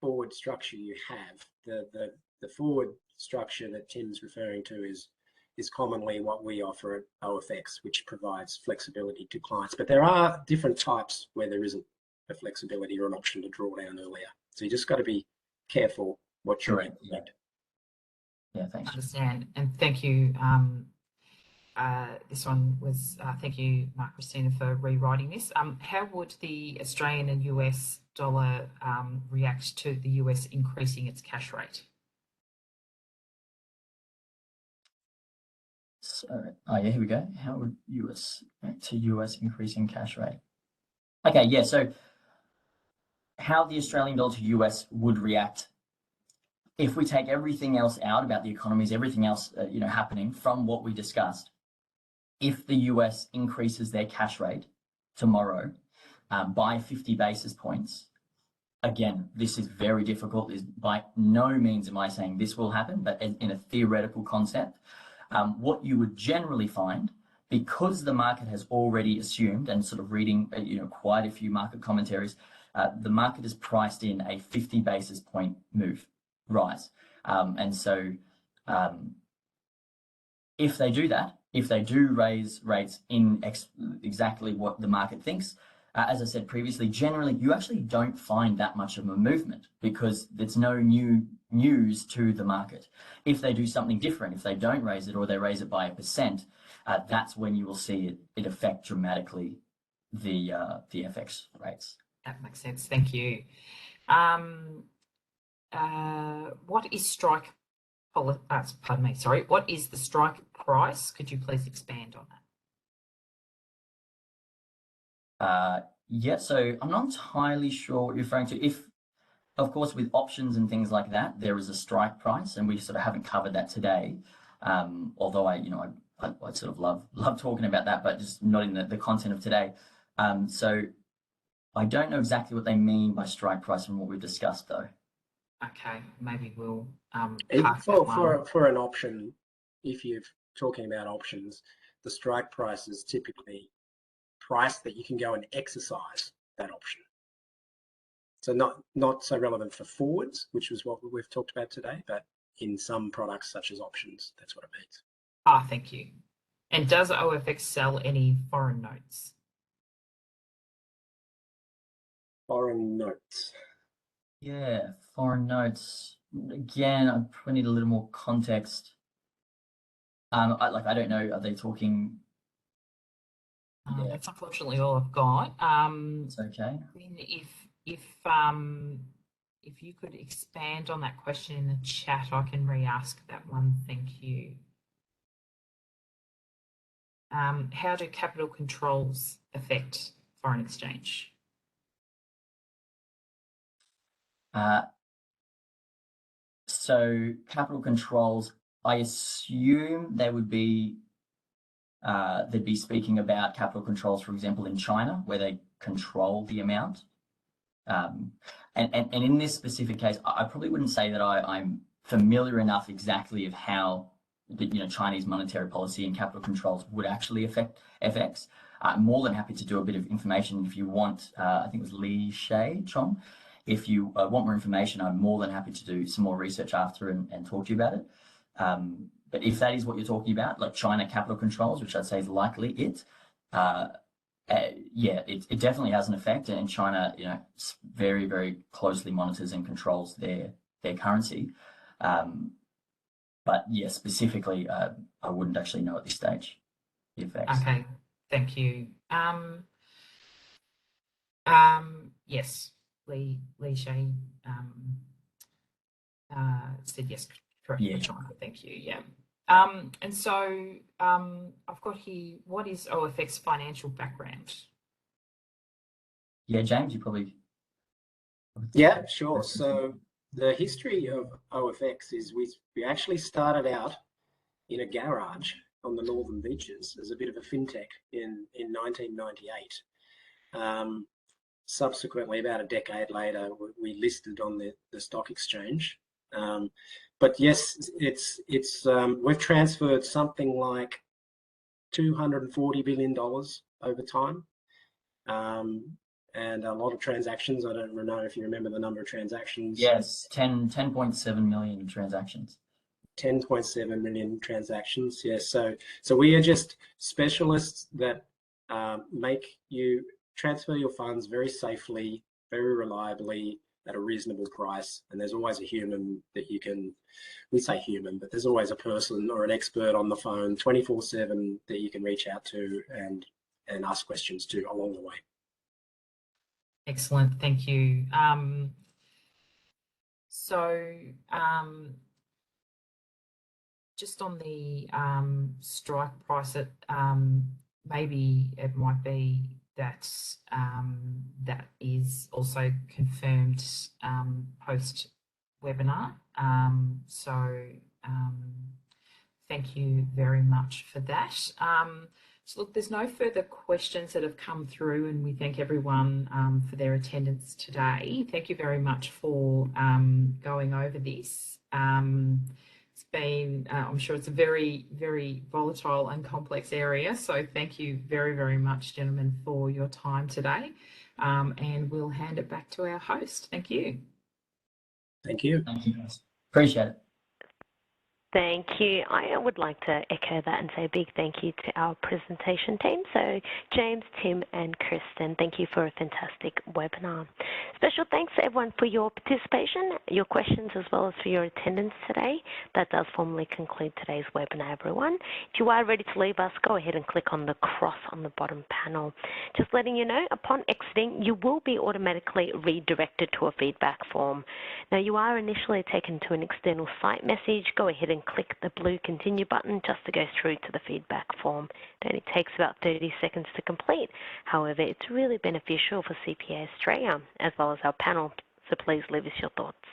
forward structure you have. The forward structure that Tim's referring to is commonly what we offer at OFX, which provides flexibility to clients. But there are different types where there isn't a flexibility or an option to draw down earlier. So you just got to be careful what you're doing. Yeah, thanks. I understand. And thank you. This one was, thank you, Mark Christina, for rewriting this. How would the Australian and US dollar react to the US increasing its cash rate? So, here we go. How would US increasing cash rate? Okay, yeah, so how the Australian dollar to US would react if we take everything else out about the economies, everything else happening from what we discussed. If the US increases their cash rate tomorrow by 50 basis points, again, this is very difficult. By no means am I saying this will happen, but in a theoretical concept, what you would generally find, because the market has already assumed, and sort of reading quite a few market commentaries, the market has priced in a 50 basis point rise. And so if they do that, if they do raise rates in exactly what the market thinks, as I said previously, generally you actually don't find that much of a movement because there's no new news to the market. If they do something different, if they don't raise it or they raise it by 1%, that's when you will see it affect dramatically the FX rates. That makes sense. Thank you. What is strike? Pardon me. Sorry. What is the strike price? Could you please expand on that? Yeah. So I'm not entirely sure what you're referring to. If, of course, with options and things like that, there is a strike price, and we sort of haven't covered that today. Although I sort of love talking about that, but just not in the content of today. So I don't know exactly what they mean by strike price from what we've discussed, though. Okay, maybe we'll for an option, if you're talking about options, the strike price is typically price that you can go and exercise that option. So not so relevant for forwards, which was what we've talked about today, but in some products such as options, that's what it means. Thank you. And does OFX sell any foreign notes? Foreign notes. Yeah, foreign notes. Again, I probably need a little more context. I don't know. Are they talking? Yeah. That's unfortunately all I've got. It's okay. If you could expand on that question in the chat, I can re-ask that one. Thank you. How do capital controls affect foreign exchange? So capital controls, I assume they would be they'd be speaking about capital controls, for example, in China, where they control the amount. And in this specific case, I probably wouldn't say that I'm familiar enough exactly of how the Chinese monetary policy and capital controls would actually affect FX. I'm more than happy to do a bit of information if you want. I think it was Li Shay, Chong. if you want more information, I'm more than happy to do some more research after and talk to you about it. But if that is what you're talking about, like China capital controls, which I'd say is likely it, yeah, it definitely has an effect, and China, very, very closely monitors and controls their currency. But yeah, specifically, I wouldn't actually know at this stage the effects. Okay, thank you. Yes, Lee Shay said yes, correct, Yeah. for China. Thank you. Yeah. And so I've got here, what is OFX financial background? Yeah, James, you probably. Yeah, sure. So the history of OFX is we actually started out in a garage on the Northern Beaches as a bit of a fintech in 1998. Subsequently, about a decade later, we listed on the stock exchange. But yes, we've transferred something like $240 billion over time. And a lot of transactions. I don't know if you remember the number of transactions. Yes, 10.7 million transactions. 10.7 million transactions. Yes. So we are just specialists that make you transfer your funds very safely, very reliably at a reasonable price. And there's always a human that we say human, but there's always a person or an expert on the phone 24/7 that you can reach out to and ask questions to along the way. Excellent, thank you. Just on the strike price, maybe it might be that that is also confirmed post webinar. Thank you very much for that. So look, there's no further questions that have come through, and we thank everyone for their attendance today. Thank you very much for going over this. It's been, I'm sure it's a very, very volatile and complex area. So thank you very, very much, gentlemen, for your time today. And we'll hand it back to our host. Thank you. Thank you. Thank you, guys. Appreciate it. Thank you. I would like to echo that and say a big thank you to our presentation team. So James, Tim and Kristen, thank you for a fantastic webinar. Special thanks to everyone for your participation, your questions, as well as for your attendance today. That does formally conclude today's webinar, everyone. If you are ready to leave us, go ahead and click on the cross on the bottom panel. Just letting you know, upon exiting, you will be automatically redirected to a feedback form. Now, you are initially taken to an external site message. Go ahead and click the blue continue button just to go through to the feedback form. It only takes about 30 seconds to complete. However, it's really beneficial for CPA Australia as well as our panel, so please leave us your thoughts.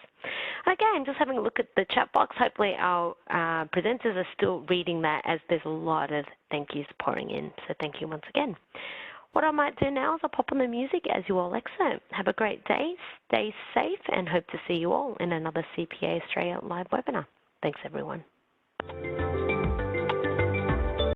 Again, just having a look at the chat box, hopefully our presenters are still reading that as there's a lot of thank yous pouring in, so thank you once again. What I might do now is I'll pop on the music as you all exit. Have a great day, stay safe, and hope to see you all in another CPA Australia live webinar. Thanks, everyone.